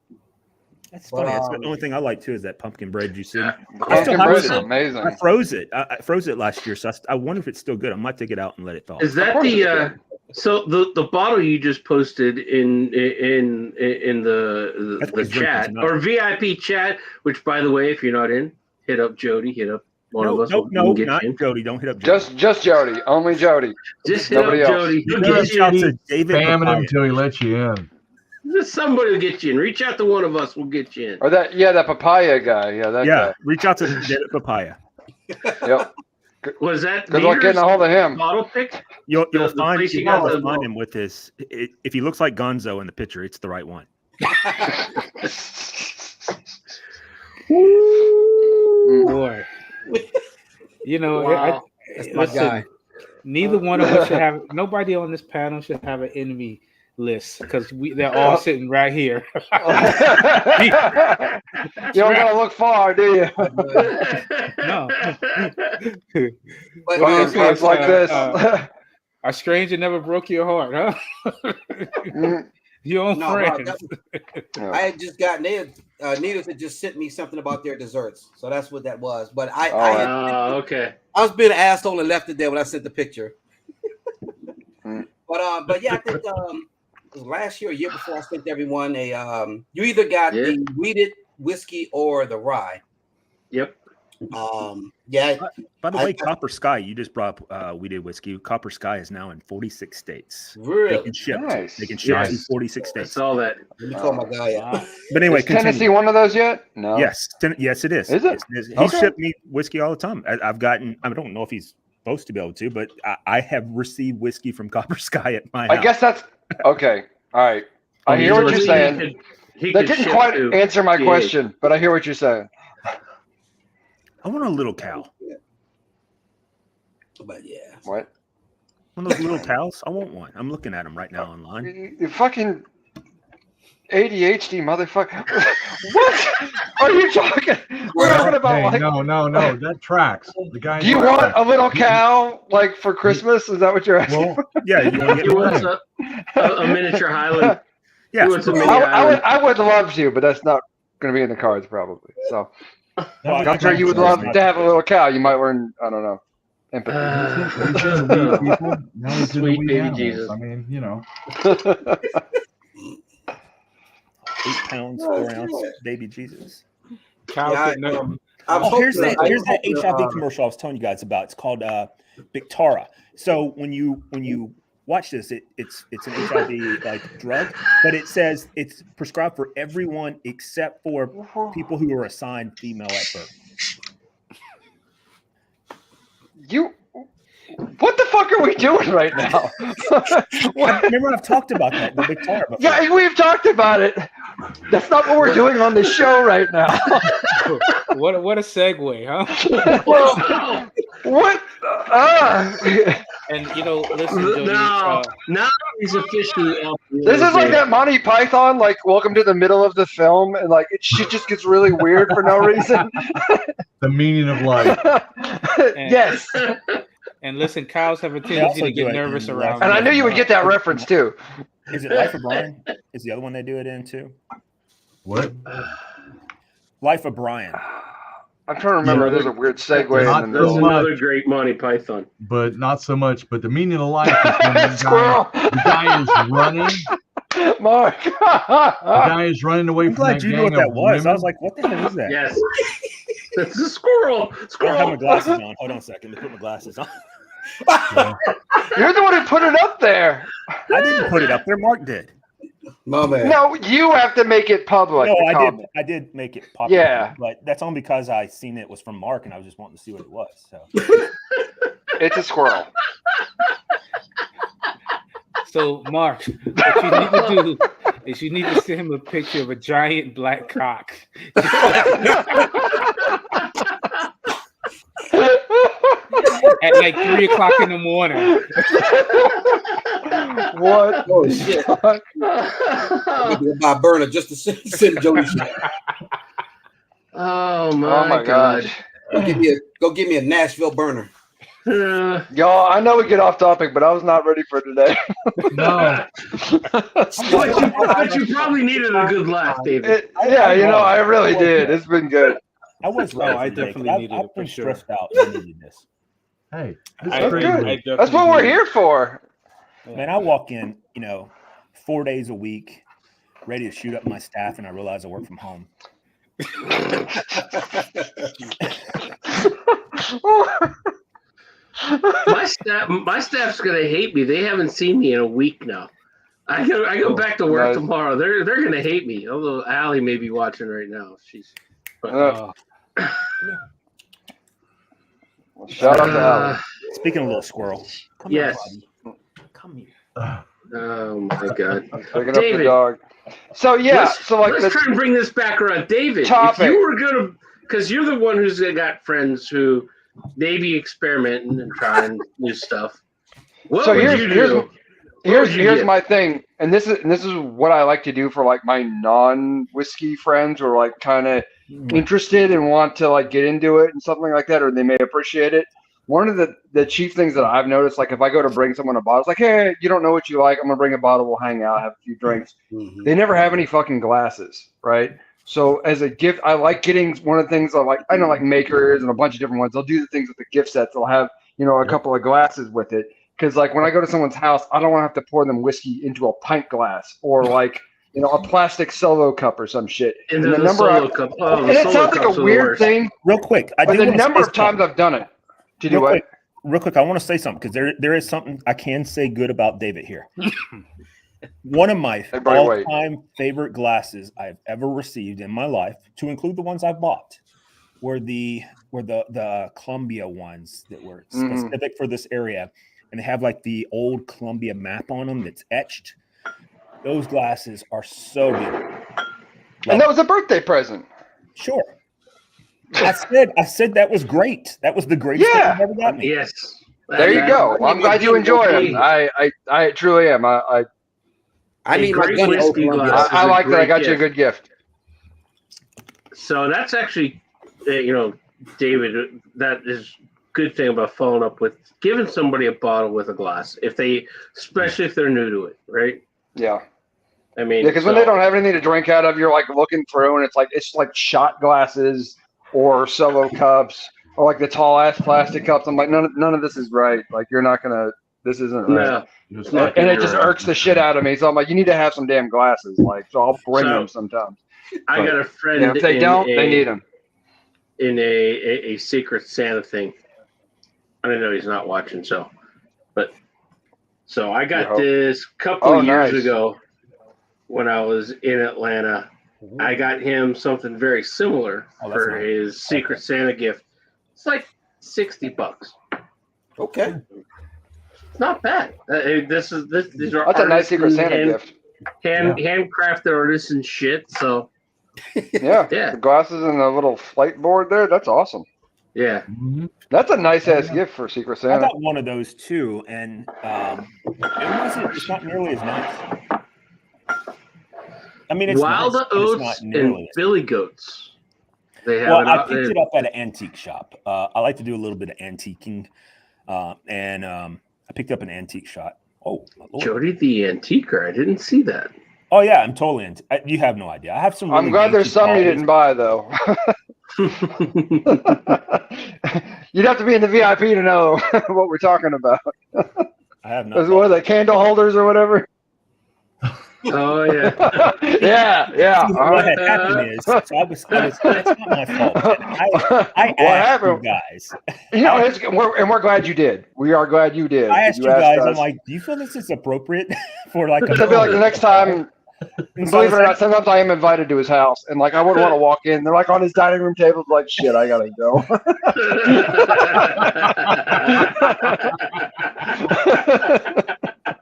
Speaker 1: That's funny. That's the only thing I like too is that pumpkin bread you see.
Speaker 3: Pumpkin bread is amazing.
Speaker 1: I froze it. I froze it last year, so I wonder if it's still good. I might take it out and let it thaw.
Speaker 5: Is that so the bottle you just posted in the chat or VIP chat? Which, by the way, if you're not in, hit up Jody. Hit up one of us.
Speaker 1: No, not Jody. Don't hit up Jody.
Speaker 3: Just Jody. Only Jody.
Speaker 5: Just hit up Jody.
Speaker 1: Reach out to David.
Speaker 4: Spamming him until he lets you in.
Speaker 5: Somebody will get you in. Reach out to one of us. We'll get you in.
Speaker 3: Or that papaya guy. Yeah, that guy.
Speaker 1: Reach out to David Papaya.
Speaker 3: Yep.
Speaker 5: Was that
Speaker 3: good luck getting a hold of him?
Speaker 5: Bottle pick?
Speaker 1: You'll find him with his. If he looks like Gonzo in the picture, it's the right one.
Speaker 2: Boy, you know,
Speaker 6: Wow. That's my guy.
Speaker 2: Neither one of us should have. Nobody on this panel should have an enemy list because they're all sitting right here.
Speaker 3: You don't gotta look far, do you?
Speaker 2: No.
Speaker 3: Fucking folks like this.
Speaker 2: A stranger never broke your heart, huh? Your own friends.
Speaker 6: I had just gotten Needles had just sent me something about their desserts, so that's what that was. But I was being an asshole and left it there when I sent the picture. But yeah, I think last year, a year before, I sent everyone you either got the wheated whiskey or the rye.
Speaker 5: Yep.
Speaker 6: Yeah.
Speaker 1: By the way, Copper Sky, you just brought up wheated whiskey. Copper Sky is now in 46 states.
Speaker 6: Really?
Speaker 1: They can ship.
Speaker 3: Nice.
Speaker 1: They can ship to 46 states.
Speaker 5: I saw that.
Speaker 6: Let me call my guy out.
Speaker 1: But anyway,
Speaker 3: is Tennessee one of those yet? No.
Speaker 1: Yes, yes, it is.
Speaker 3: Is it?
Speaker 1: He shipped me whiskey all the time. I've gotten. I don't know if he's supposed to be able to, but I have received whiskey from Copper Sky at my house.
Speaker 3: I guess that's okay. All right. I hear what you're saying. That didn't quite answer my question, but I hear what you're saying.
Speaker 1: I want a little cow.
Speaker 6: But yeah.
Speaker 3: What?
Speaker 1: One of those little cows? I want one. I'm looking at them right now online.
Speaker 3: You fucking ADHD motherfucker. What are you talking? We're talking about
Speaker 4: no. That tracks. The guy.
Speaker 3: Do you want a little cow like for Christmas? Is that what you're asking?
Speaker 1: Well, yeah, you want
Speaker 5: a miniature Highland.
Speaker 1: Yeah,
Speaker 3: I would love to, but that's not going to be in the cards probably. So, I'm sure you would love to have a little cow. You might learn. I don't know. Empathy.
Speaker 5: Sweet baby Jesus.
Speaker 4: I mean, you know.
Speaker 1: 8 pounds, 4 ounce baby Jesus.
Speaker 2: Here's
Speaker 1: that HIV commercial I was telling you guys about. It's called Victara. So when you watch this, it's an HIV like drug, but it says it's prescribed for everyone except for people who are assigned female at birth.
Speaker 3: What the fuck are we doing right now?
Speaker 1: Remember, I've talked about that. The Victara before.
Speaker 3: Yeah, we've talked about it. That's not what we're doing on this show right now.
Speaker 2: What a segue, huh?
Speaker 3: Well, what?
Speaker 2: And you know, listen, Jody,
Speaker 5: now he's officially out.
Speaker 3: This is like that Monty Python, like welcome to the middle of the film, and like shit just gets really weird for no reason.
Speaker 4: The meaning of life.
Speaker 3: Yes.
Speaker 2: And listen, cows have a tendency to get nervous around.
Speaker 3: And I knew you would get that reference too.
Speaker 1: Is it Life of Brian? Is the other one they do it in too?
Speaker 4: What?
Speaker 1: Life of Brian.
Speaker 3: I'm trying to remember. There's a weird segue
Speaker 4: Not
Speaker 3: in the
Speaker 5: That's
Speaker 4: so
Speaker 3: middle.
Speaker 4: much.
Speaker 5: another great Monty Python.
Speaker 4: But not so much. But the meaning of life is when
Speaker 3: Squirrel.
Speaker 4: the guy is running.
Speaker 3: Mark.
Speaker 4: The guy is running away
Speaker 1: I'm
Speaker 4: from
Speaker 1: glad
Speaker 4: that
Speaker 1: you knew
Speaker 4: gang
Speaker 1: what that
Speaker 4: of
Speaker 1: was.
Speaker 4: women.
Speaker 1: I was like, what the hell is that?
Speaker 5: Yes. It's a squirrel.
Speaker 1: I don't have my
Speaker 5: Squirrel.
Speaker 1: glasses on. Hold on a second. Let me put my glasses on.
Speaker 3: You're the one who put it up there.
Speaker 1: I didn't put it up there. Mark did.
Speaker 6: My man.
Speaker 3: No, you have to make it public.
Speaker 1: No,
Speaker 3: the
Speaker 1: I
Speaker 3: comment.
Speaker 1: did. I did make it popular.
Speaker 3: Yeah.
Speaker 1: But that's only because I seen it was from Mark, and I was just wanting to see what it was. So
Speaker 3: It's a squirrel.
Speaker 2: So, Mark, what you need to do is you need to send him a picture of a giant black cock. At like 3:00 in the morning.
Speaker 3: What?
Speaker 6: Oh shit! I'm gonna buy a burner just to send Jody shit.
Speaker 5: Oh
Speaker 3: Oh
Speaker 5: my
Speaker 3: my
Speaker 5: god.
Speaker 3: gosh.
Speaker 6: Go give me a Nashville burner.
Speaker 3: Y'all, I know we get off topic, but I was not ready for today.
Speaker 4: No.
Speaker 5: But you probably needed a good laugh, David.
Speaker 3: Yeah, you know, I really did. It's been good.
Speaker 1: I was
Speaker 2: Oh,
Speaker 1: ready.
Speaker 2: I
Speaker 1: for today, 'cause
Speaker 2: definitely needed
Speaker 1: I've
Speaker 2: it for
Speaker 1: been
Speaker 2: sure.
Speaker 1: stressed out. And I needed this.
Speaker 4: Hey,
Speaker 2: I
Speaker 3: That's
Speaker 2: agree.
Speaker 3: good.
Speaker 2: I
Speaker 3: That's what
Speaker 2: definitely
Speaker 3: we're
Speaker 2: do.
Speaker 3: here for.
Speaker 1: Man, I walk in, 4 days a week, ready to shoot up my staff, and I realize I work from home.
Speaker 5: My staff's gonna hate me. They haven't seen me in a week now. I go back to work
Speaker 3: nice.
Speaker 5: tomorrow. They're gonna hate me. Although Allie may be watching right now.
Speaker 3: Shout out to Allie.
Speaker 1: Speaking of little squirrel, come
Speaker 5: Yes.
Speaker 1: here, buddy. Come here.
Speaker 5: Oh my god.
Speaker 3: Picking up
Speaker 5: David.
Speaker 3: the dog. So yeah,
Speaker 5: Let's try and bring this back around. David,
Speaker 3: Topic.
Speaker 5: if you were gonna, because you're the one who's got friends who maybe experimenting and trying new stuff. What
Speaker 3: So
Speaker 5: would
Speaker 3: here's-
Speaker 5: you
Speaker 3: here's-
Speaker 5: do?
Speaker 3: here's
Speaker 5: would you get?
Speaker 3: my thing, and this is what I like to do for like my non-whiskey friends who are like kind of interested and want to like get into it and something like that, or they may appreciate it. One of the chief things that I've noticed, like if I go to bring someone a bottle, it's like, hey, you don't know what you like, I'm gonna bring a bottle, we'll hang out, have a few drinks.
Speaker 6: Mhm.
Speaker 3: They never have any fucking glasses, right? So as a gift, I like getting one of the things I know like makers and a bunch of different ones. They'll do the things with the gift sets. They'll have a couple of glasses with it. Because like when I go to someone's house, I don't want to have to pour them whiskey into a pint glass or like a plastic solo cup or some shit.
Speaker 5: Into
Speaker 3: And
Speaker 5: the
Speaker 3: number
Speaker 5: solo
Speaker 3: of-
Speaker 5: cup. Oh,
Speaker 3: and
Speaker 5: the
Speaker 3: it
Speaker 5: solo
Speaker 3: sounds like
Speaker 5: cups
Speaker 3: a
Speaker 5: are the
Speaker 3: weird
Speaker 5: worst.
Speaker 3: thing,
Speaker 1: Real quick, I
Speaker 3: but
Speaker 1: do
Speaker 3: the
Speaker 1: wanna
Speaker 3: number
Speaker 1: say
Speaker 3: of times
Speaker 1: something.
Speaker 3: I've done it. To do
Speaker 1: Real
Speaker 3: what?
Speaker 1: quick, real quick, I want to say something because there is something I can say good about David here. One of my
Speaker 3: Everybody wait.
Speaker 1: all-time favorite glasses I've ever received in my life, to include the ones I've bought, were the Columbia ones that were
Speaker 3: Mhm.
Speaker 1: specific for this area, and they have like the old Columbia map on them that's etched. Those glasses are so good.
Speaker 3: And that was a birthday present.
Speaker 1: Sure. I said that was great. That was the greatest
Speaker 3: Yeah.
Speaker 1: thing you ever got me.
Speaker 5: Yes.
Speaker 3: There you go. I'm glad you enjoy
Speaker 5: Okay.
Speaker 3: them. I truly am. I
Speaker 6: I need my
Speaker 5: great
Speaker 6: gun in
Speaker 5: whiskey
Speaker 6: Columbia.
Speaker 5: glass.
Speaker 3: I
Speaker 5: is a
Speaker 3: like that. I
Speaker 5: great
Speaker 3: got you a
Speaker 5: gift.
Speaker 3: good gift.
Speaker 5: So that's actually, David, that is good thing about following up with giving somebody a bottle with a glass, especially if they're new to it, right?
Speaker 3: Yeah.
Speaker 5: I mean,
Speaker 3: Yeah, because when they don't have anything to drink out of, you're like looking through, and it's like shot glasses or solo cups or like the tall ass plastic cups. I'm like, none of this is right. Like you're not gonna. This isn't right.
Speaker 5: No,
Speaker 4: Just
Speaker 5: not
Speaker 4: like
Speaker 3: And it
Speaker 5: gonna
Speaker 3: just
Speaker 5: be right.
Speaker 3: irks the shit out of me. So I'm like, you need to have some damn glasses. Like, so I'll bring
Speaker 5: So,
Speaker 3: them sometimes.
Speaker 5: I got a friend.
Speaker 3: And if they don't, they need them.
Speaker 5: in a Secret Santa thing. I don't know he's not watching, so I got
Speaker 3: hope.
Speaker 5: this couple
Speaker 3: Oh,
Speaker 5: years
Speaker 3: nice.
Speaker 5: ago when I was in Atlanta. I got him something very similar
Speaker 1: Oh, that's
Speaker 5: for
Speaker 1: nice.
Speaker 5: his Secret Santa gift. It's like $60.
Speaker 6: Okay.
Speaker 5: It's not bad. These are
Speaker 3: That's a nice Secret Santa gift.
Speaker 5: handcrafted artisan shit. So
Speaker 3: Yeah.
Speaker 5: Yeah.
Speaker 3: The glasses and the little flight board there. That's awesome.
Speaker 5: yeah,
Speaker 4: Mhm.
Speaker 3: That's a nice ass gift for Secret
Speaker 1: I
Speaker 3: Santa.
Speaker 1: got one of those too, and it's not nearly as nice. I mean, it's
Speaker 5: Wild
Speaker 1: nice, but it's not
Speaker 5: Oats
Speaker 1: nearly
Speaker 5: and
Speaker 1: as
Speaker 5: Billy Goats. They have
Speaker 1: well.
Speaker 5: it
Speaker 1: I
Speaker 5: out
Speaker 1: picked
Speaker 5: there.
Speaker 1: it up at an antique shop. I like to do a little bit of antiquing, and I picked up an antique shop. Oh, my Lord.
Speaker 5: Jody the Antiquer. I didn't see that.
Speaker 1: Oh yeah, I'm totally into. You have no idea. I have some.
Speaker 3: I'm
Speaker 1: Really
Speaker 3: glad there's
Speaker 1: dainty
Speaker 3: some you
Speaker 1: qualities.
Speaker 3: didn't buy though. You'd have to be in the VIP to know what we're talking about.
Speaker 1: I have not.
Speaker 3: What are they, candle holders or whatever?
Speaker 5: Oh yeah.
Speaker 3: Yeah.
Speaker 1: What had happened is, so I was. That's not my fault. I
Speaker 3: What
Speaker 1: asked
Speaker 3: happened?
Speaker 1: you guys.
Speaker 3: We're glad you did. We are glad you did.
Speaker 1: I asked you guys. I'm
Speaker 3: us.
Speaker 1: like, do you feel this is appropriate for like a?
Speaker 3: I feel like the next time.
Speaker 1: And so I
Speaker 3: Believe it
Speaker 1: was
Speaker 3: or
Speaker 1: like,
Speaker 3: not, sometimes I am invited to his house, and like I wouldn't want to walk in. They're like on his dining room table, like shit. I gotta go.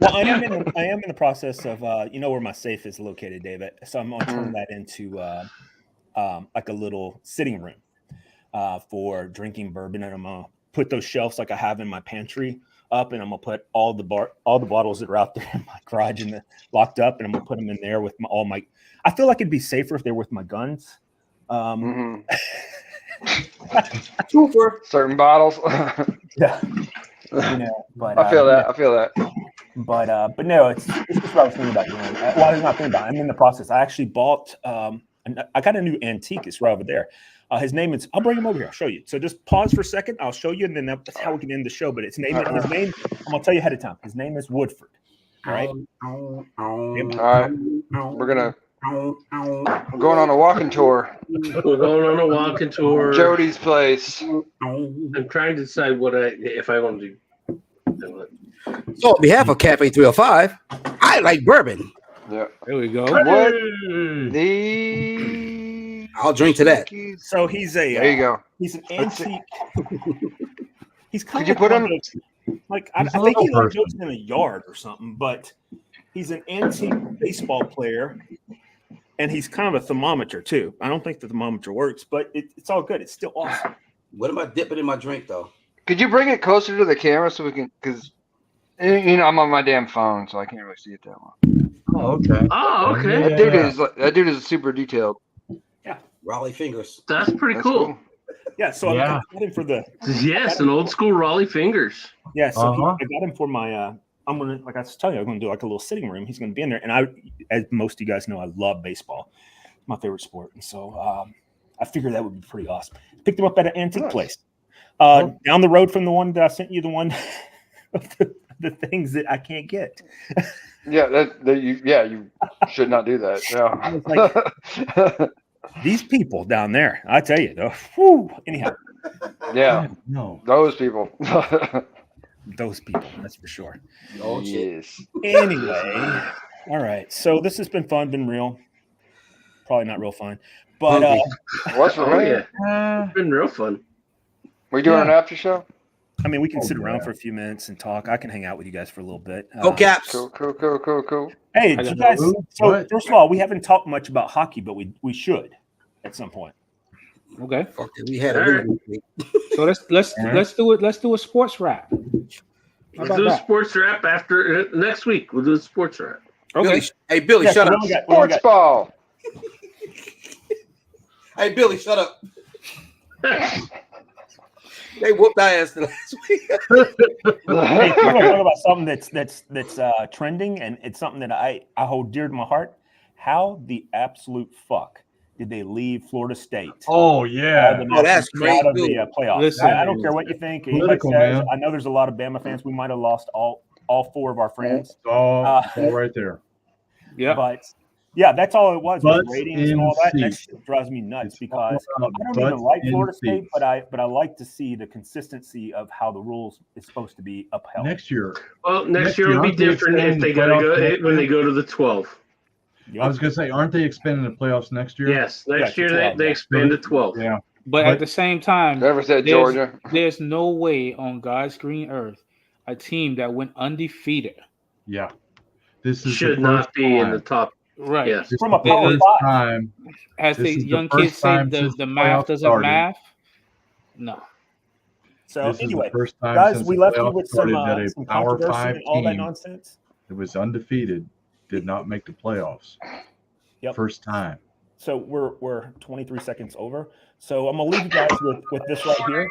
Speaker 1: well, I am in the process of you know where my safe is located, David. So I'm gonna turn that into like a little sitting room for drinking bourbon, and I'm gonna put those shelves like I have in my pantry up, and I'm gonna put all the bottles that are out there in my garage and locked up, and I'm gonna put them in there with all my. I feel like it'd be safer if they're with my guns.
Speaker 6: Trooper.
Speaker 3: Certain bottles.
Speaker 1: Yeah, you know, but
Speaker 3: I feel that.
Speaker 1: But no, it's just what I was thinking about doing. Well, I was not thinking about it. I'm in the process. I actually bought. I got a new antique. It's right over there. His name is. I'll bring him over here. I'll show you. So just pause for a second. I'll show you, and then that's how we can end the show. But his name. I'm gonna tell you ahead of time. His name is Woodford. All right.
Speaker 3: All right. I'm going on a walking tour.
Speaker 5: We're going on a walking tour.
Speaker 3: Jody's place.
Speaker 5: I'm trying to decide if I want to do.
Speaker 6: So on behalf of Cafe 305, I like bourbon.
Speaker 3: Yeah.
Speaker 2: There we go.
Speaker 3: What the?
Speaker 6: I'll drink to that.
Speaker 1: So he's a.
Speaker 3: There you go.
Speaker 1: He's an antique. He's kind
Speaker 3: Could
Speaker 1: of
Speaker 3: you put him?
Speaker 1: Like I think he like goes in a yard or something, but he's an antique baseball player, and he's kind of a thermometer too. I don't think the thermometer works, but it's all good. It's still awesome.
Speaker 6: What am I dipping in my drink though?
Speaker 3: Could you bring it closer to the camera so we can? Because you know I'm on my damn phone, so I can't really see it that well.
Speaker 4: Oh, okay.
Speaker 5: Oh, okay.
Speaker 3: That dude is super detailed.
Speaker 6: Raleigh fingers.
Speaker 5: That's pretty cool.
Speaker 1: Yeah, so I got him for the
Speaker 5: an old school Raleigh fingers.
Speaker 1: Yeah, so I got him for my I'm gonna, like I was telling you, I'm gonna do like a little sitting room. He's gonna be in there, and as most of you guys know, I love baseball. It's my favorite sport, and so I figured that would be pretty awesome. Picked him up at an antique place down the road from the one that I sent you. The one of the things that I can't get.
Speaker 3: Yeah, you should not do that. Yeah.
Speaker 1: These people down there, I tell you, though. Whew, anyhow.
Speaker 3: Yeah.
Speaker 4: No.
Speaker 3: Those people.
Speaker 1: Those people, that's for sure.
Speaker 6: Oh,
Speaker 3: yes.
Speaker 1: Anyway, all right. So this has been fun, been real. Probably not real fun, but
Speaker 3: what's for me?
Speaker 5: It's been real fun.
Speaker 3: We doing an after show?
Speaker 1: I mean, we can sit around for a few minutes and talk. I can hang out with you guys for a little bit.
Speaker 6: Go Caps.
Speaker 3: Cool.
Speaker 1: Hey, you guys. So first of all, we haven't talked much about hockey, but we should at some point.
Speaker 2: Okay.
Speaker 6: We had a
Speaker 2: So let's do it. Let's do a sports wrap.
Speaker 5: Let's do a sports wrap after next week. We'll do a sports wrap.
Speaker 6: Okay. Hey Billy, shut up.
Speaker 3: Sports ball.
Speaker 6: Hey Billy, shut up. They whooped our ass the last week.
Speaker 1: Hey, we're going to talk about something that's trending, and it's something that I hold dear to my heart. How the absolute fuck did they leave Florida State?
Speaker 4: Oh yeah,
Speaker 6: that's crazy.
Speaker 1: Out of the playoffs.
Speaker 2: Listen,
Speaker 1: I don't care what you think.
Speaker 4: Political,
Speaker 1: says,
Speaker 4: man.
Speaker 1: I know there's a lot of Bama fans. We might have lost all four of our friends.
Speaker 4: It's all right there.
Speaker 2: Yeah.
Speaker 1: But yeah, that's all it was.
Speaker 4: Butts
Speaker 1: Ratings and all that.
Speaker 4: in
Speaker 1: That
Speaker 4: seats.
Speaker 1: shit drives me nuts
Speaker 4: It's
Speaker 1: because
Speaker 4: all
Speaker 1: I
Speaker 4: about
Speaker 1: don't even
Speaker 4: butts
Speaker 1: like
Speaker 4: in
Speaker 1: Florida State,
Speaker 4: seats.
Speaker 1: but I like to see the consistency of how the rules is supposed to be upheld.
Speaker 4: Next year,
Speaker 5: Well, next year will be
Speaker 4: aren't they
Speaker 5: different if they
Speaker 4: expanding
Speaker 5: gotta
Speaker 4: the
Speaker 5: go
Speaker 4: playoffs
Speaker 5: when they go to the 12.
Speaker 1: Yep.
Speaker 4: I was gonna say, aren't they expanding the playoffs next year?
Speaker 5: Yes, next
Speaker 1: Yeah,
Speaker 5: year
Speaker 1: to 12,
Speaker 5: they
Speaker 1: yeah.
Speaker 5: expand to 12.
Speaker 4: Yeah.
Speaker 2: But at the same time,
Speaker 3: Never said
Speaker 2: there's-
Speaker 3: Georgia.
Speaker 2: there's no way on God's green earth a team that went undefeated.
Speaker 4: Yeah. This is
Speaker 5: Should
Speaker 4: the
Speaker 5: not
Speaker 4: first
Speaker 5: be in
Speaker 4: time.
Speaker 5: the top.
Speaker 2: Right.
Speaker 5: Yes.
Speaker 4: This
Speaker 1: From
Speaker 4: is
Speaker 1: a
Speaker 4: the
Speaker 1: power
Speaker 4: first
Speaker 1: five.
Speaker 4: time.
Speaker 2: As
Speaker 4: This
Speaker 2: the
Speaker 4: is the
Speaker 2: young
Speaker 4: first
Speaker 2: kids say,
Speaker 4: time
Speaker 2: the
Speaker 4: since
Speaker 2: math
Speaker 4: playoffs
Speaker 2: doesn't
Speaker 4: started.
Speaker 2: math. No.
Speaker 1: So
Speaker 4: This
Speaker 1: anyway,
Speaker 4: is the first time
Speaker 1: guys,
Speaker 4: since
Speaker 1: we
Speaker 4: the
Speaker 1: left you
Speaker 4: playoffs
Speaker 1: with some
Speaker 4: started that a Power
Speaker 1: controversy
Speaker 4: 5
Speaker 1: and all that
Speaker 4: team
Speaker 1: nonsense.
Speaker 4: that was undefeated did not make the playoffs.
Speaker 1: Yep.
Speaker 4: First time.
Speaker 1: So we're 23 seconds over. So I'm gonna leave you guys with this right here.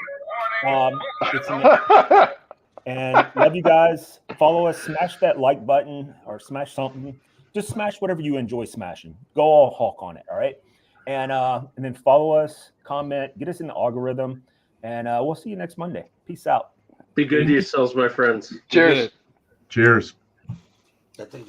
Speaker 1: And love you guys. Follow us. Smash that like button or smash something. Just smash whatever you enjoy smashing. Go all Hulk on it. All right. and then follow us, comment, get us in the algorithm, and we'll see you next Monday. Peace out.
Speaker 5: Be good to yourselves, my friends.
Speaker 3: Cheers.
Speaker 4: Cheers.
Speaker 6: That thing's